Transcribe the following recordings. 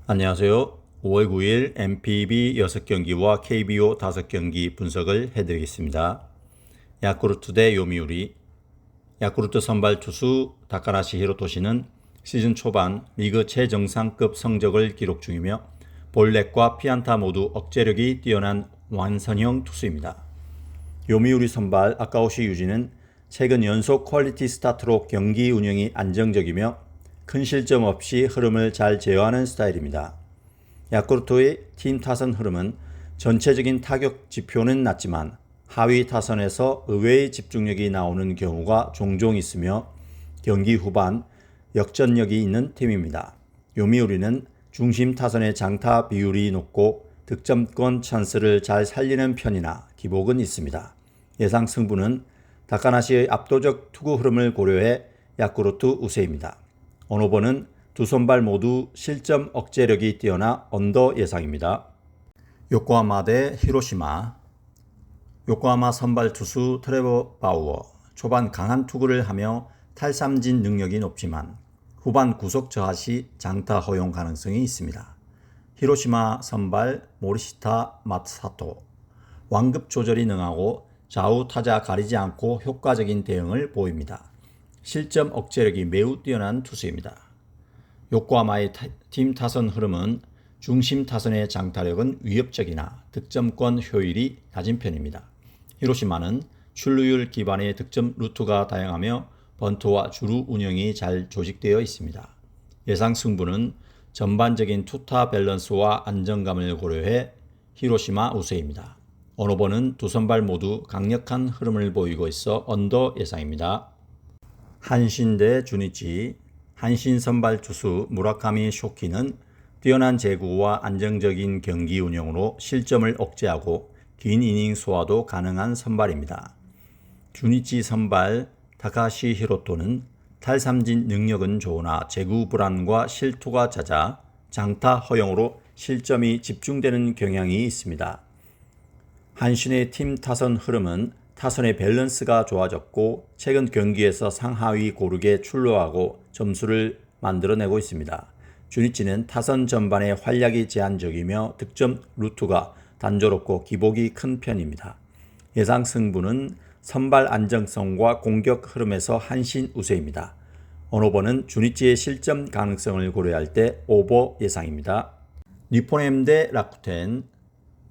안녕하세요. 5월 9일 NPB 6경기와 KBO 5경기 분석을 해드리겠습니다. 야쿠르트 대 요미우리. 야쿠르트 선발 투수 다카라시 히로토시는 시즌 초반 리그 최정상급 성적을 기록 중이며 볼넷과 피안타 모두 억제력이 뛰어난 완선형 투수입니다. 요미우리 선발 아카오시 유지는 최근 연속 퀄리티 스타트로 경기 운영이 안정적이며 큰 실점 없이 흐름을 잘 제어하는 스타일입니다. 야쿠르트의 팀 타선 흐름은 전체적인 타격 지표는 낮지만 하위 타선에서 의외의 집중력이 나오는 경우가 종종 있으며 경기 후반 역전력이 있는 팀입니다. 요미우리는 중심 타선의 장타 비율이 높고 득점권 찬스를 잘 살리는 편이나 기복은 있습니다. 예상 승부는 다카나시의 압도적 투구 흐름을 고려해 야쿠르트 우세입니다. 언오버는 두 선발 모두 실점 억제력이 뛰어나 언더 예상입니다. 요코하마 대 히로시마. 요코하마 선발 투수 트레버 바우어. 초반 강한 투구를 하며 탈삼진 능력이 높지만 후반 구속 저하 시 장타 허용 가능성이 있습니다. 히로시마 선발 모리시타 마사토. 완급 조절이 능하고 좌우 타자 가리지 않고 효과적인 대응을 보입니다. 실점 억제력이 매우 뛰어난 투수입니다. 요코하마의 팀 타선 흐름은 중심 타선의 장타력은 위협적이나 득점권 효율이 낮은 편입니다. 히로시마는 출루율 기반의 득점 루트가 다양하며 번트와 주루 운영이 잘 조직되어 있습니다. 예상 승부는 전반적인 투타 밸런스와 안정감을 고려해 히로시마 우세입니다. 언오버는 두 선발 모두 강력한 흐름을 보이고 있어 언더 예상입니다. 한신 대 주니치. 한신 선발 투수 무라카미 쇼키는 뛰어난 제구와 안정적인 경기 운영으로 실점을 억제하고 긴 이닝 소화도 가능한 선발입니다. 주니치 선발 타카시 히로토는 탈삼진 능력은 좋으나 제구 불안과 실투가 잦아 장타 허용으로 실점이 집중되는 경향이 있습니다. 한신의 팀 타선 흐름은 타선의 밸런스가 좋아졌고 최근 경기에서 상하위 고르게 출루하고 점수를 만들어내고 있습니다. 주니치는 타선 전반에 활약이 제한적이며 득점 루트가 단조롭고 기복이 큰 편입니다. 예상 승부는 선발 안정성과 공격 흐름에서 한신 우세입니다. 언오버는 주니치의 실점 가능성을 고려할 때 오버 예상입니다. 니포넴 대 라쿠텐.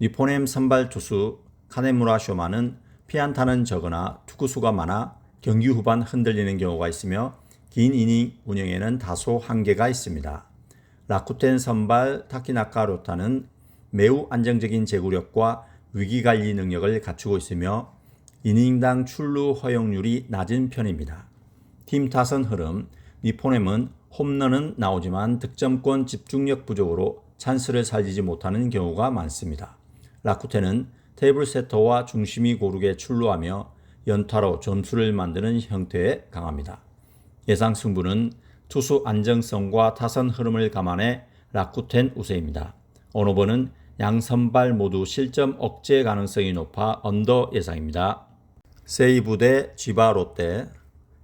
니포넴 선발 투수 카네무라 쇼마는 피안타는 적으나 투구수가 많아 경기 후반 흔들리는 경우가 있으며 긴 이닝 운영에는 다소 한계가 있습니다. 라쿠텐 선발 타키나카 로타는 매우 안정적인 제구력과 위기관리 능력을 갖추고 있으며 이닝당 출루 허용률이 낮은 편입니다. 팀 타선 흐름, 니포넴은 홈런은 나오지만 득점권 집중력 부족으로 찬스를 살리지 못하는 경우가 많습니다. 라쿠텐은 테이블 세터와 중심이 고르게 출루하며 연타로 점수를 만드는 형태에 강합니다. 예상 승부는 투수 안정성과 타선 흐름을 감안해 라쿠텐 우세입니다. 언오버는 양 선발 모두 실점 억제 가능성이 높아 언더 예상입니다. 세이부 대 지바 롯데.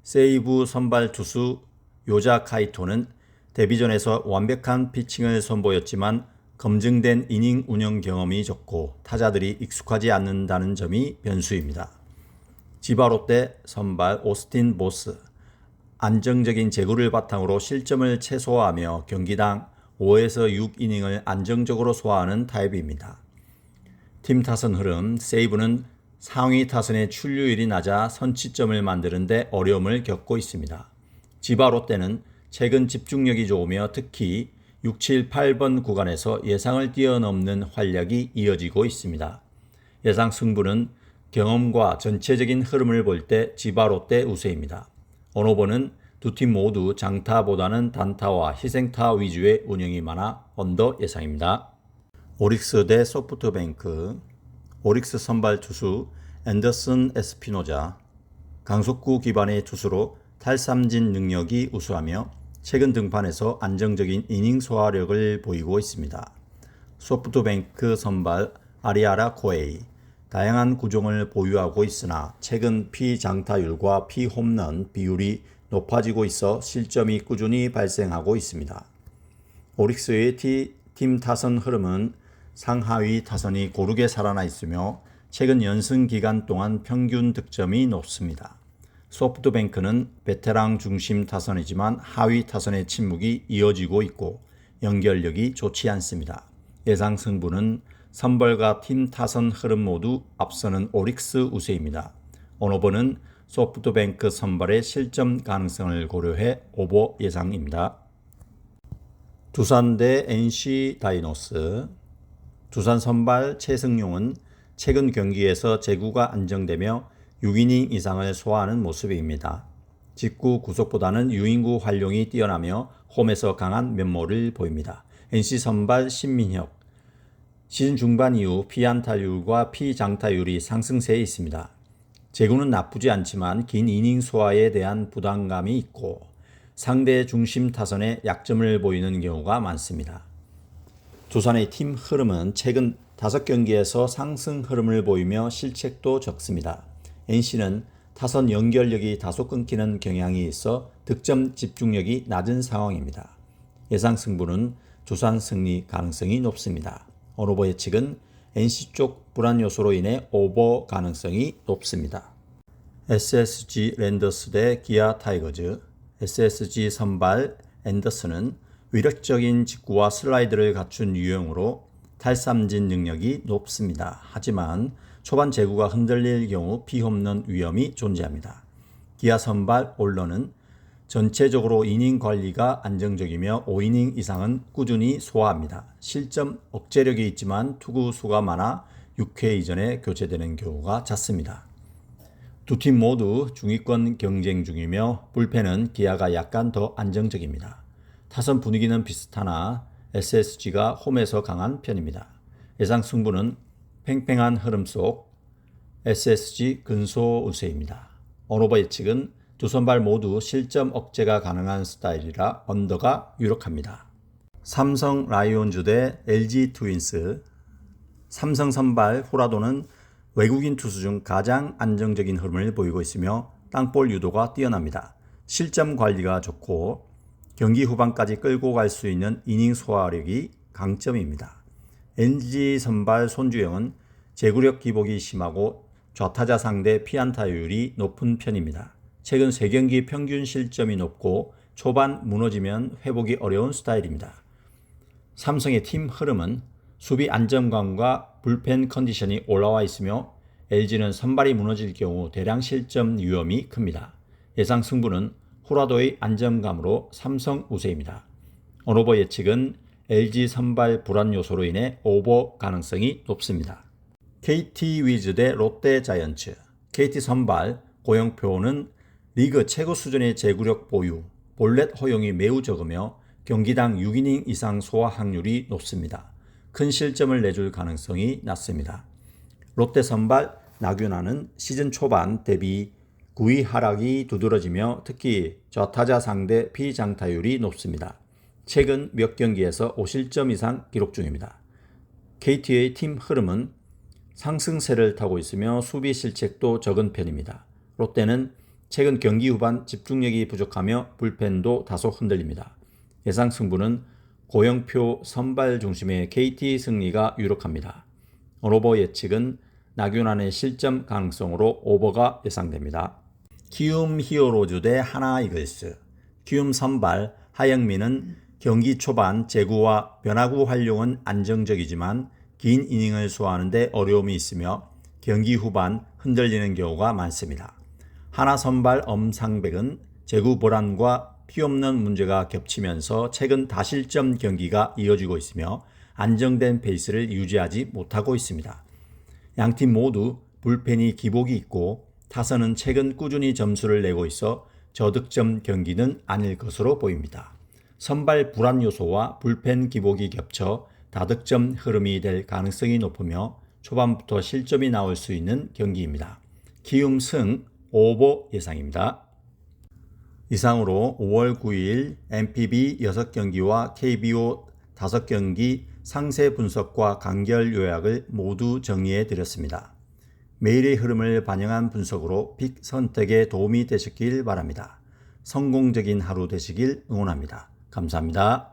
세이부 선발 투수 요자 카이토는 데뷔전에서 완벽한 피칭을 선보였지만 검증된 이닝 운영 경험이 적고 타자들이 익숙하지 않는다는 점이 변수입니다. 지바 롯데 선발 오스틴 보스. 안정적인 제구를 바탕으로 실점을 최소화하며 경기당 5에서 6이닝을 안정적으로 소화하는 타입입니다. 팀 타선 흐름, 세이브는 상위 타선의 출루율이 낮아 선취점을 만드는 데 어려움을 겪고 있습니다. 지바 롯데는 최근 집중력이 좋으며 특히 6, 7, 8번 구간에서 예상을 뛰어넘는 활약이 이어지고 있습니다. 예상 승부는 경험과 전체적인 흐름을 볼 때 지바 롯데 우세입니다. 언오버는 두 팀 모두 장타보다는 단타와 희생타 위주의 운영이 많아 언더 예상입니다. 오릭스 대 소프트뱅크. 오릭스 선발 투수 앤더슨 에스피노자. 강속구 기반의 투수로 탈삼진 능력이 우수하며 최근 등판에서 안정적인 이닝 소화력을 보이고 있습니다. 소프트뱅크 선발 아리아라 코에이. 다양한 구종을 보유하고 있으나 최근 피장타율과 피홈런 비율이 높아지고 있어 실점이 꾸준히 발생하고 있습니다. 오릭스의 팀 타선 흐름은 상하위 타선이 고르게 살아나 있으며 최근 연승 기간 동안 평균 득점이 높습니다. 소프트뱅크는 베테랑 중심 타선이지만 하위 타선의 침묵이 이어지고 있고 연결력이 좋지 않습니다. 예상 승부는 선발과 팀 타선 흐름 모두 앞서는 오릭스 우세입니다. 오너버는 소프트뱅크 선발의 실점 가능성을 고려해 오버 예상입니다. 두산 대 NC 다이노스. 두산 선발 최승용은 최근 경기에서 제구가 안정되며 6이닝 이상을 소화하는 모습입니다. 직구 구속보다는 유인구 활용이 뛰어나며 홈에서 강한 면모를 보입니다. NC 선발 신민혁. 시즌 중반 이후 피안타율과 피장타율이 상승세에 있습니다. 제구는 나쁘지 않지만 긴 이닝 소화에 대한 부담감이 있고 상대 중심 타선에 약점을 보이는 경우가 많습니다. 두산의 팀 흐름은 최근 5경기에서 상승 흐름을 보이며 실책도 적습니다. NC는 타선 연결력이 다소 끊기는 경향이 있어 득점 집중력이 낮은 상황입니다. 예상 승부는 두산 승리 가능성이 높습니다. 오너버 예측은 NC 쪽 불안 요소로 인해 오버 가능성이 높습니다. SSG 랜더스 대 기아 타이거즈. SSG 선발 앤더슨은 위력적인 직구와 슬라이드를 갖춘 유형으로 탈삼진 능력이 높습니다. 하지만 초반 제구가 흔들릴 경우 피홈런 위험이 존재합니다. 기아 선발 올런은 전체적으로 이닝 관리가 안정적이며 5이닝 이상은 꾸준히 소화합니다. 실점 억제력이 있지만 투구 수가 많아 6회 이전에 교체되는 경우가 잦습니다. 두 팀 모두 중위권 경쟁 중이며 불펜은 기아가 약간 더 안정적입니다. 타선 분위기는 비슷하나 SSG가 홈에서 강한 편입니다. 예상 승부는 팽팽한 흐름 속 SSG 근소 우세입니다. 오너버 예측은 두 선발 모두 실점 억제가 가능한 스타일이라 언더가 유력합니다. 삼성 라이온즈 대 LG 트윈스. 삼성 선발 후라도는 외국인 투수 중 가장 안정적인 흐름을 보이고 있으며 땅볼 유도가 뛰어납니다. 실점 관리가 좋고 경기 후반까지 끌고 갈 수 있는 이닝 소화력이 강점입니다. LG 선발 손주영은 제구력 기복이 심하고 좌타자 상대 피안타율이 높은 편입니다. 최근 3경기 평균 실점이 높고 초반 무너지면 회복이 어려운 스타일입니다. 삼성의 팀 흐름은 수비 안정감과 불펜 컨디션이 올라와 있으며 LG는 선발이 무너질 경우 대량 실점 위험이 큽니다. 예상 승부는 후라도의 안정감으로 삼성 우세입니다. 오너버 예측은 LG 선발 불안 요소로 인해 오버 가능성이 높습니다. KT 위즈 대 롯데 자이언츠. KT 선발 고영표는 리그 최고 수준의 제구력 보유, 볼넷 허용이 매우 적으며 경기당 6이닝 이상 소화 확률이 높습니다. 큰 실점을 내줄 가능성이 낮습니다. 롯데 선발 나균아는 시즌 초반 대비 구위 하락이 두드러지며 특히 좌타자 상대 피장타율이 높습니다. 최근 몇 경기에서 5실점 이상 기록 중입니다. KT의 팀 흐름은 상승세를 타고 있으며 수비 실책도 적은 편입니다. 롯데는 최근 경기 후반 집중력이 부족하며 불펜도 다소 흔들립니다. 예상 승부는 고영표 선발 중심의 KT 승리가 유력합니다. 오너버 예측은 나균안의 실점 가능성으로 오버가 예상됩니다. 키움 히어로즈 대 하나 이글스. 키움 선발 하영민은 경기 초반 제구와 변화구 활용은 안정적이지만 긴 이닝을 소화하는 데 어려움이 있으며 경기 후반 흔들리는 경우가 많습니다. 하나 선발 엄상백은 제구 불안과 피없는 문제가 겹치면서 최근 다실점 경기가 이어지고 있으며 안정된 페이스를 유지하지 못하고 있습니다. 양팀 모두 불펜이 기복이 있고 타선은 최근 꾸준히 점수를 내고 있어 저득점 경기는 아닐 것으로 보입니다. 선발 불안 요소와 불펜 기복이 겹쳐 다득점 흐름이 될 가능성이 높으며 초반부터 실점이 나올 수 있는 경기입니다. 키움 승 오버 예상입니다. 이상으로 5월 9일 MPB 6경기와 KBO 5경기 상세 분석과 간결 요약을 모두 정리해 드렸습니다. 매일의 흐름을 반영한 분석으로 픽 선택에 도움이 되셨길 바랍니다. 성공적인 하루 되시길 응원합니다. 감사합니다.